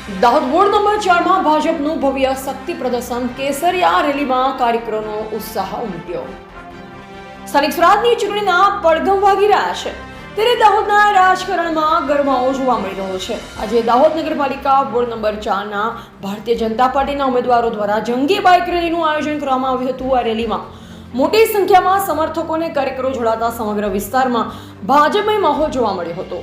Dahod ward number 4 માં ભાજપનું ભવ્ય શક્તિ પ્રદર્શન કેસરિયા રેલીમાં કાર્યકરોનો ઉત્સાહ ઉમટ્યો। સ્થાનિક સ્વરાજની ચૂંટણીના પડઘમ વાગી રહ્યા છે ત્યારે દાહોદના રાજકારણમાં ગરમાવો જોવા મળી રહ્યો છે। આજે દાહોદ નગરપાલિકા વોર્ડ નંબર 4 ના ભારતીય જનતા પાર્ટીના ઉમેદવારો દ્વારા જંગી બાઇક રેલીનું આયોજન કરવામાં આવ્યું હતું। આ રેલીમાં મોટી સંખ્યામાં સમર્થકો અને કાર્યકરો જોડાતા સમગ્ર વિસ્તારમાં ભાજપમય માહોલ જોવા મળ્યો હતો।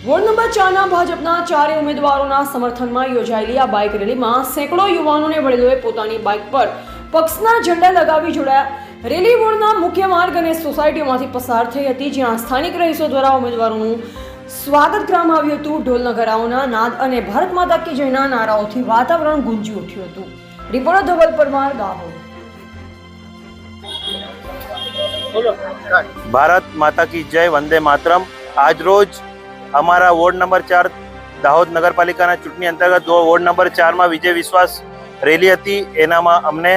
વોર્ડ નંબર 4 ના ભાજપના ચારેય ઉમેદવારોના સમર્થનમાં યોજાયેલી આ બાઇક રેલીમાં સેંકડો યુવાનો અને વડીલોએ પોતાની બાઇક પર પક્ષના ઝંડા લગાવી જોડાયા। રેલી વોર્ડના મુખ્ય માર્ગ અને સોસાયટીઓમાંથી પસાર થઈ હતી, જ્યાં સ્થાનિક રહીશો દ્વારા ઉમેદવારોનું સ્વાગત કરવામાં આવ્યું હતું। ઢોલ નગારાઓના નાદ અને ભારત માતા કી જયના નારાઓથી વાતાવરણ ગુંજી ઉઠ્યું હતું। રિપોર્ટર ધવલ પરમાર, દાહોદ। भारत माता की जय, वंदे मातरम। आज रोज અમારા વોર્ડ નંબર 4 દાહોદ નગરપાલિકાના ચૂંટણી અંતર્ગત વોર્ડ નંબર 4 માં વિજય વિશ્વાસ રેલી હતી। એનામાં અમને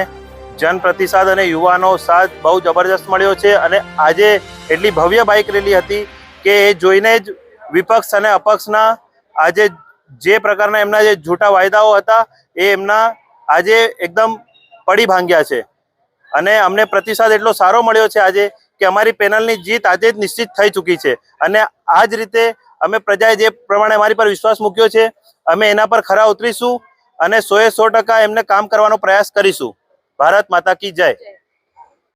જનપ્રતિસાદ અને યુવાનો સાથ બહુ જબરજસ્ત મળ્યો છે અને આજે એટલી ભવ્ય બાઇક રેલી હતી કે એ જોઈને જ વિપક્ષ અને અપક્ષના આજે જે પ્રકારના એમના જે જૂઠા વાયદાઓ હતા એ એમના આજે એકદમ પડી ભાંગ્યા છે અને અમને પ્રતિસાદ એટલો સારો મળ્યો છે આજે કે અમારી પેનલની જીત આજે જ નિશ્ચિત થઈ ચૂકી છે અને આ જ રીતે અમે પ્રજાએ જે પ્રમાણે અમારી પર વિશ્વાસ મૂક્યો છે અમે એના પર ખરા ઉતરીશું અને 100% એમને કામ કરવાનો પ્રયાસ કરીશું। ભારત માતા કી જય।